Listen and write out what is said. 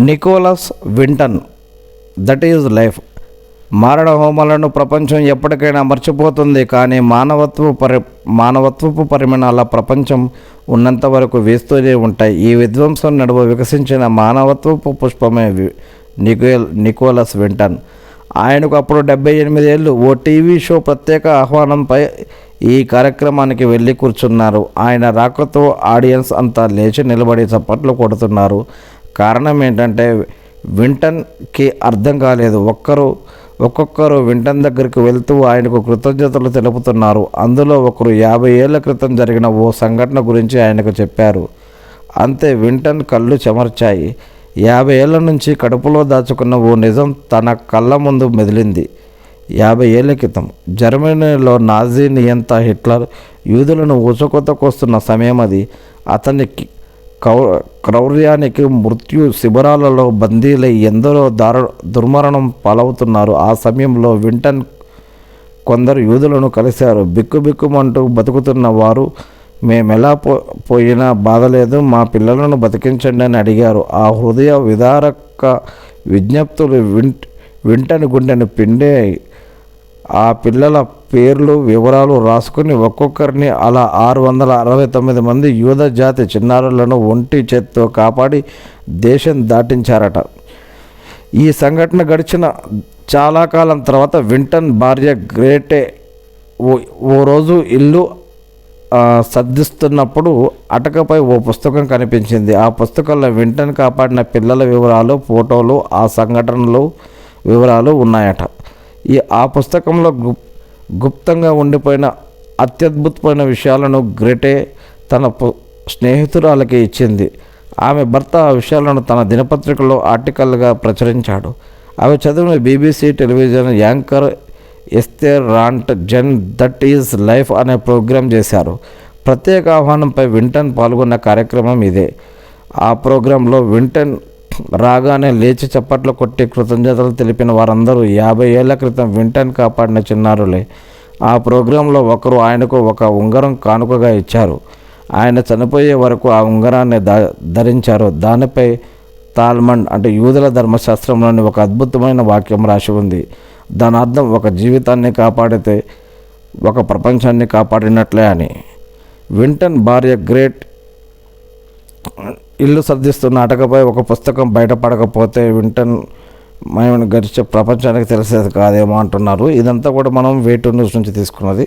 Nicholas Winton, that is life. మారణ హోమాలను ప్రపంచం ఎప్పటికైనా మర్చిపోతుంది, కానీ మానవత్వపు పరిమాణాల ప్రపంచం ఉన్నంత వరకు వేస్తూనే ఉంటాయి. ఈ విధ్వంసం నడువ వికసించిన మానవత్వపు పుష్పమే నికోలస్ వింటన్. ఆయనకు అప్పుడు 78 ఏళ్ళు. ఓ టీవీ షో ప్రత్యేక ఆహ్వానంపై ఈ కార్యక్రమానికి వెళ్ళి కూర్చున్నారు. ఆయన రాకతో ఆడియన్స్ అంతా లేచి నిలబడి చప్పట్లు కొడుతున్నారు. కారణం ఏంటంటే వింటన్కి అర్థం కాలేదు. ఒక్కొక్కరు వింటన్ దగ్గరికి వెళ్తూ ఆయనకు కృతజ్ఞతలు తెలుపుతున్నారు. అందులో ఒకరు 50 ఏళ్ల క్రితం జరిగిన ఓ సంఘటన గురించి ఆయనకు చెప్పారు. అంతే, వింటన్ కళ్ళు చెమర్చాయి. 50 ఏళ్ల నుంచి కడుపులో దాచుకున్న ఓ నిజం తన కళ్ళ ముందు మెదిలింది. 50 ఏళ్ల క్రితం జర్మనీలో నాజీ నియంత హిట్లర్ యూదులను ఊచకొత్తకొస్తున్న సమయం అది. అతనికి క్రౌర్యానికి మృత్యు శిబిరాలలో బందీలై ఎందరో దుర్మరణం పాలవుతున్నారు. ఆ సమయంలో వింటన్ కొందరు యూదులను కలిశారు. బిక్కుబిక్కుమంటూ బతుకుతున్న వారు, మేమెలా పోయినా బాధలేదు, మా పిల్లలను బతికించండి అని అడిగారు. ఆ హృదయ విదారక విజ్ఞప్తులు వింటన్ గుండెను పిండే. ఆ పిల్లల పేర్లు వివరాలు రాసుకుని ఒక్కొక్కరిని అలా 669 మంది యూద జాతి చిన్నారులను ఒంటి చేత్తో కాపాడి దేశం దాటించారట. ఈ సంఘటన గడిచిన చాలా కాలం తర్వాత వింటన్ భార్య గ్రేటే ఓ రోజు ఇల్లు సర్దిస్తున్నప్పుడు అటకపై ఓ పుస్తకం కనిపించింది. ఆ పుస్తకంలో వింటన్ కాపాడిన పిల్లల వివరాలు, ఫోటోలు, ఆ సంఘటనలు వివరాలు ఉన్నాయట. ఆ పుస్తకంలో గుప్తంగా ఉండిపోయిన అత్యద్భుతమైన విషయాలను గ్రెటే తన స్నేహితురాలకి ఇచ్చింది. ఆమె భర్త ఆ విషయాలను తన దినపత్రికలో ఆర్టికల్గా ప్రచురించాడు. అవి చదివిన BBC television anchor Esther Rantzen that is life అనే ప్రోగ్రాం చేశారు. ప్రత్యేక ఆహ్వానంపై వింటన్ పాల్గొన్న కార్యక్రమం ఇదే. ఆ ప్రోగ్రాంలో వింటన్ రాగానే లేచి చప్పట్లు కొట్టి కృతజ్ఞతలు తెలిపిన వారందరూ 50 ఏళ్ల క్రితం వింటన్ కాపాడిన చిన్నారులే. ఆ ప్రోగ్రాంలో ఒకరు ఆయనకు ఒక ఉంగరం కానుకగా ఇచ్చారు. ఆయన చనిపోయే వరకు ఆ ఉంగరాన్ని ధరించారు. దానిపై తాల్మండ్ అంటే యూదుల ధర్మశాస్త్రంలోని ఒక అద్భుతమైన వాక్యం రాసి ఉంది. దాని అర్థం ఒక జీవితాన్ని కాపాడితే ఒక ప్రపంచాన్ని కాపాడినట్లే అని. వింటన్ భార్య గ్రేట్ ఇల్లు సర్దిస్తున్న అటకపై ఒక పుస్తకం బయటపడకపోతే వింటన్ మేము గడిచే ప్రపంచానికి తెలిసేది కాదేమో అంటున్నారు. ఇదంతా కూడా మనం వే2 న్యూస్ నుంచి తీసుకున్నది.